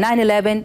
9/11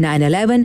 9/11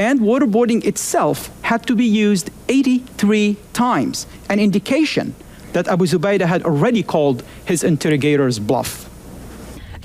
And waterboarding itself had to be used 83 times, an indication that Abu Zubaydah had already called his interrogators bluff.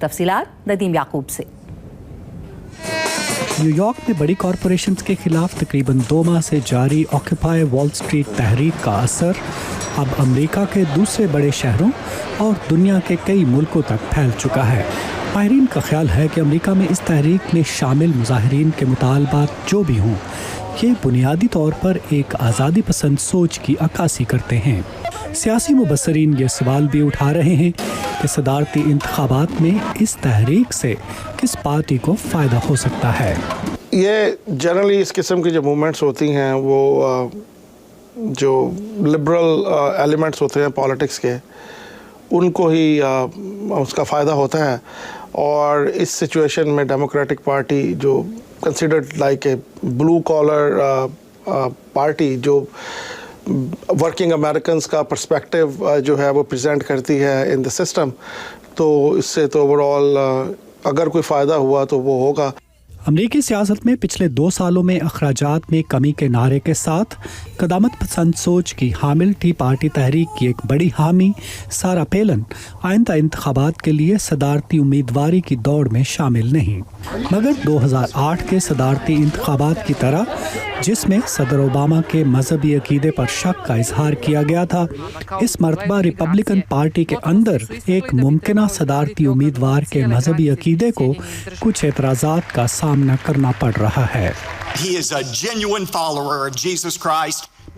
تفصیلات ندیم یعقوب سے۔ New York میں بڑی corporations کے خلاف تقریباً 2 ماہ سے جاری آکوپائی وال اسٹریٹ تحریک کا اثر اب امریکہ کے دوسرے بڑے شہروں اور دنیا کے کئی ملکوں تک پھیل چکا ہے۔ ماہرین کا خیال ہے کہ امریکہ میں اس تحریک میں شامل مظاہرین کے مطالبات جو بھی ہوں، یہ بنیادی طور پر ایک آزادی پسند سوچ کی عکاسی کرتے ہیں۔ سیاسی مبصرین یہ سوال بھی اٹھا رہے ہیں کہ صدارتی انتخابات میں اس تحریک سے کس پارٹی کو فائدہ ہو سکتا ہے۔ یہ جنرلی اس قسم کی جو موومنٹس ہوتی ہیں وہ جو لبرل ایلیمنٹس ہوتے ہیں پالیٹکس کے، ان کو ہی اس کا فائدہ ہوتا ہے، اور اس سچویشن میں ڈیموکریٹک پارٹی جو considered like a blue collar party, جو ورکنگ امریکنز کا پرسپیکٹیو جو ہے وہ پریزنٹ کرتی ہے ان دا سسٹم، تو اس سے تو اوور آل اگر کوئی فائدہ ہوا تو وہ ہوگا۔ امریکی سیاست میں پچھلے 2 سالوں میں اخراجات میں کمی کے نعرے کے ساتھ قدامت پسند سوچ کی حامل ٹی پارٹی تحریک کی ایک بڑی حامی سارا پیلن آئندہ انتخابات کے لیے صدارتی امیدواری کی دوڑ میں شامل نہیں، مگر 2008 کے صدارتی انتخابات کی طرح جس میں صدر اوباما کے مذہبی عقیدے پر شک کا اظہار کیا گیا تھا، اس مرتبہ ریپبلکن پارٹی کے اندر ایک ممکنہ صدارتی امیدوار کے مذہبی عقیدے کو کچھ اعتراضات کا سامنا کرنا پڑ رہا ہے۔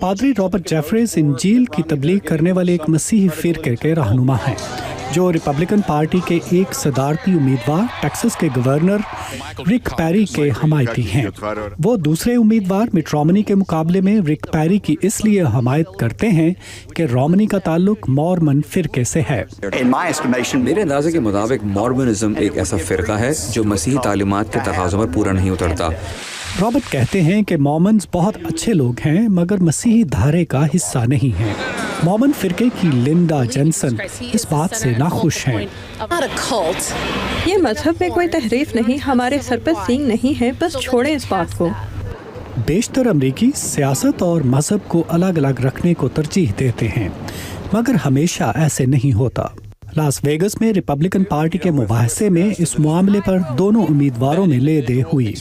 پادری رابرٹ جیفریز انجیل کی تبلیغ کرنے والے ایک مسیحی فرقے کے رہنما ہیں جو ریپبلکن پارٹی کے ایک صدارتی امیدوار ٹیکسس کے گورنر رک پیری کے حمایتی ہیں۔ وہ دوسرے امیدوار مٹ رومنی کے مقابلے میں رک پیری کی اس لیے حمایت کرتے ہیں کہ رومنی کا تعلق مورمن فرقے سے ہے۔ میرے اندازے کے مطابق مورمنزم ایک ایسا فرقہ ہے جو مسیحی تعلیمات کے تقاضوں پر پورا نہیں اترتا۔ رابرٹ کہتے ہیں کہ مومنز بہت اچھے لوگ ہیں مگر مسیحی دھارے کا حصہ نہیں ہیں۔ مومن فرقے کی لنڈا جنسن اس بات سے ناخوش ہیں۔ یہ مذہب میں کوئی تحریف نہیں، ہمارے سر پر سینگ نہیں ہے، بس چھوڑیں اس بات کو۔ بیشتر امریکی سیاست اور مذہب کو الگ الگ رکھنے کو ترجیح دیتے ہیں، مگر ہمیشہ ایسے نہیں ہوتا۔ لاس ویگس میں ریپبلکن پارٹی کے مباحثے میں اس معاملے پر دونوں امیدواروں میں لے دے ہوئی۔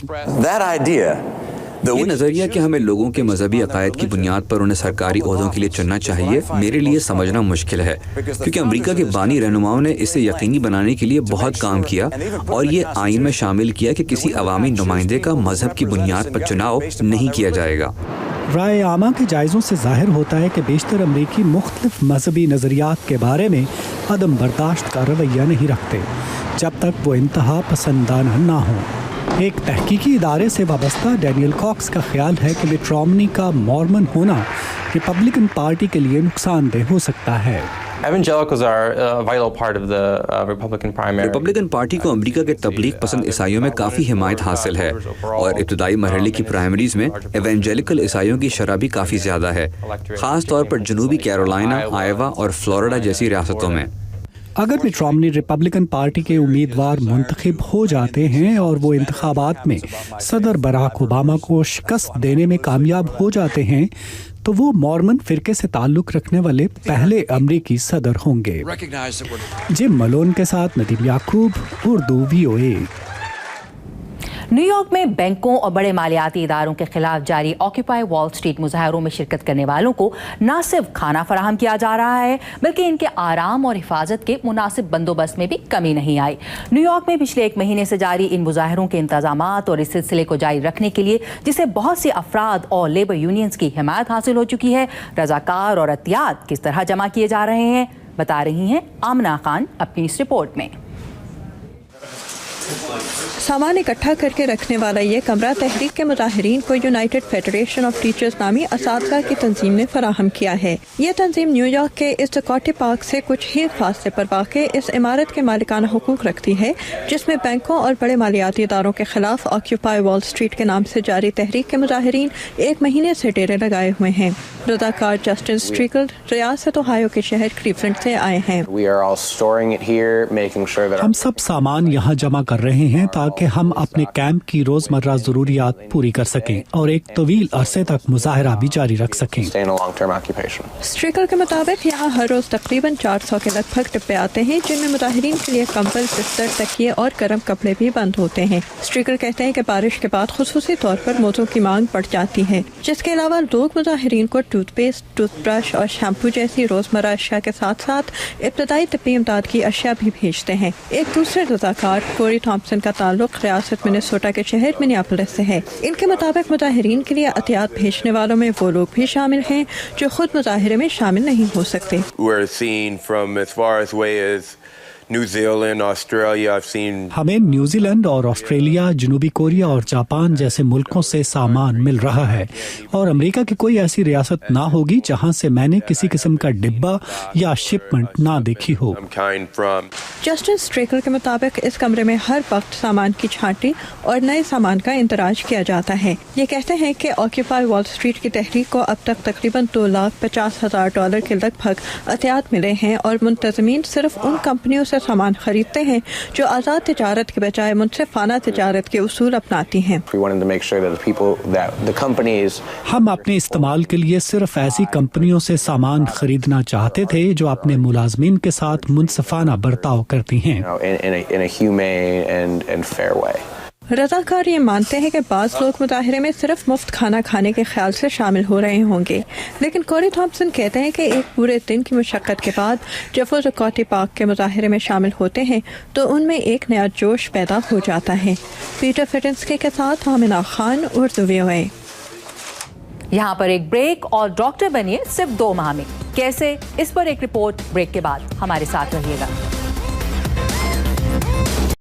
یہ نظریہ کہ ہمیں لوگوں کے مذہبی عقائد کی بنیاد پر انہیں سرکاری عہدوں کے لیے چننا چاہیے، میرے لیے سمجھنا مشکل ہے، کیونکہ امریکہ کے بانی رہنماؤں نے اسے یقینی بنانے کے لیے بہت کام کیا اور یہ آئین میں شامل کیا کہ کسی عوامی نمائندے کا مذہب کی بنیاد پر چناؤ نہیں کیا جائے گا۔ رائے عامہ کے جائزوں سے ظاہر ہوتا ہے کہ بیشتر امریکی مختلف مذہبی نظریات کے بارے میں عدم برداشت کا رویہ نہیں رکھتے جب تک وہ انتہا پسندانہ نہ ہوں۔ ایک تحقیقی ادارے سے وابستہ ڈینیل کاکس کا خیال ہے کہ مٹ رومنی کا مورمن ہونا ریپبلکن پارٹی کے لیے نقصان دہ ہو سکتا ہے۔ ریپبلکن پارٹی کو امریکہ کے تبلیغ پسند عیسائیوں میں کافی حمایت حاصل ہے، اور ابتدائی مرحلے کی پرائمریز میں ایونجیلیکل عیسائیوں کی شرح بھی کافی زیادہ ہے، خاص طور پر جنوبی کیرولائنا، آئیوا اور فلوریڈا جیسی ریاستوں میں۔ اگر مٹ رومنی ریپبلکن پارٹی کے امیدوار منتخب ہو جاتے ہیں اور وہ انتخابات میں صدر براک اوباما کو شکست دینے میں کامیاب ہو جاتے ہیں تو وہ مورمن فرقے سے تعلق رکھنے والے پہلے امریکی صدر ہوں گے۔ جم ملون کے ساتھ ندیم یعقوب، اردو VOA۔ نیو یارک میں بینکوں اور بڑے مالیاتی اداروں کے خلاف جاری آکوپائی وال اسٹریٹ مظاہروں میں شرکت کرنے والوں کو نہ صرف کھانا فراہم کیا جا رہا ہے بلکہ ان کے آرام اور حفاظت کے مناسب بندوبست میں بھی کمی نہیں آئی۔ نیو یارک میں پچھلے 1 مہینے سے جاری ان مظاہروں کے انتظامات اور اس سلسلے کو جاری رکھنے کے لیے جسے بہت سے افراد اور لیبر یونینز کی حمایت حاصل ہو چکی ہے، رضاکار اور عطیات کس طرح جمع کیے جا رہے ہیں، بتا رہی ہیں آمنہ خان اپنی اس رپورٹ میں۔ سامان اکٹھا کر کے رکھنے والا یہ کمرہ تحریک کے مظاہرین کو یونائٹڈ فیڈریشن آف ٹیچرز نامی اساتذہ کی تنظیم نے فراہم کیا ہے۔ یہ تنظیم نیو یارک کے اسکاٹی پارک سے کچھ ہی فاصلے پر واقع اس عمارت کے مالکانہ حقوق رکھتی ہے، جس میں بینکوں اور بڑے مالیاتی اداروں کے خلاف آکیوپائی وال اسٹریٹ کے نام سے جاری تحریک کے مظاہرین 1 مہینے سے ڈیرے لگائے ہوئے ہیں۔ رضاکار جسٹن اسٹریکل ریاست اوہایو کے شہر کلیفلینڈ سے آئے ہیں۔ ہم سب سامان یہاں جمع کر رہے ہیں تاکہ تاکہ ہم اپنے کیمپ کی روزمرہ ضروریات پوری کر سکیں اور ایک طویل عرصے تک مظاہرہ بھی جاری رکھ سکیں۔ اسٹریکل کے مطابق یہاں ہر روز تقریباً 400 کے لگ بھگ ڈبے آتے ہیں، جن میں مظاہرین کے لیے کمبل، بستر، تکیے اور گرم کپڑے بھی بند ہوتے ہیں۔ اسٹریکل کہتے ہیں کہ بارش کے بعد خصوصی طور پر موزوں کی مانگ بڑھ جاتی ہے، جس کے علاوہ لوگ مظاہرین کو ٹوتھ پیسٹ، ٹوتھ برش اور شیمپو جیسی روزمرہ اشیاء کے ساتھ ساتھ ابتدائی طبی امداد کی اشیاء بھی بھیجتے ہیں۔ ایک دوسرے رضاکار کوری تھامپسن کا تعلق ریاست منیسوٹا کے شہر منیاپولس سے ہے۔ ان کے مطابق مظاہرین کے لیے عطیات بھیجنے والوں میں وہ لوگ بھی شامل ہیں جو خود مظاہرے میں شامل نہیں ہو سکتے۔ ہمیں نیوزی لینڈ اور آسٹریلیا، جنوبی کوریا اور جاپان جیسے ملکوں سے سامان مل رہا ہے، اور امریکہ کی کوئی ایسی ریاست نہ ہوگی جہاں سے میں نے کسی قسم کا ڈبہ یا شپمنٹ نہ دیکھی ہو۔ جسٹن اسٹریکل کے مطابق اس کمرے میں ہر وقت سامان کی چھانٹی اور نئے سامان کا اندراج کیا جاتا ہے۔ یہ کہتے ہیں کہ آکیوپائی وال اسٹریٹ کی تحریک کو اب تک تقریباً $2,50,000 کے لگ بھگ عطیات ملے ہیں، اور منتظمین صرف ان کمپنیوں سے سامان خریدتے ہیں جو آزاد تجارت کے بجائے منصفانہ تجارت کے اصول اپناتی ہیں۔ ہم اپنے استعمال کے لیے صرف ایسی کمپنیوں سے سامان خریدنا چاہتے تھے جو اپنے ملازمین کے ساتھ منصفانہ برتاؤ کرتی ہیں۔ رضاکار یہ مانتے ہیں کہ بعض لوگ مظاہرے میں صرف مفت کھانا کھانے کے خیال سے شامل ہو رہے ہوں گے، لیکن کوری تھامپسن کہتے ہیں کہ ایک پورے دن کی مشقت کے بعد جب وہ زکوٹی پارک کے مظاہرے میں شامل ہوتے ہیں تو ان میں ایک نیا جوش پیدا ہو جاتا ہے۔ پیٹر فٹنسکی کے ساتھ آمنہ خان، اردو VOA۔ یہاں پر ایک بریک، اور ڈاکٹر بنیے صرف 2 ماہ میں کیسے، اس پر ایک رپورٹ بریک کے بعد، ہمارے ساتھ رہیے گا۔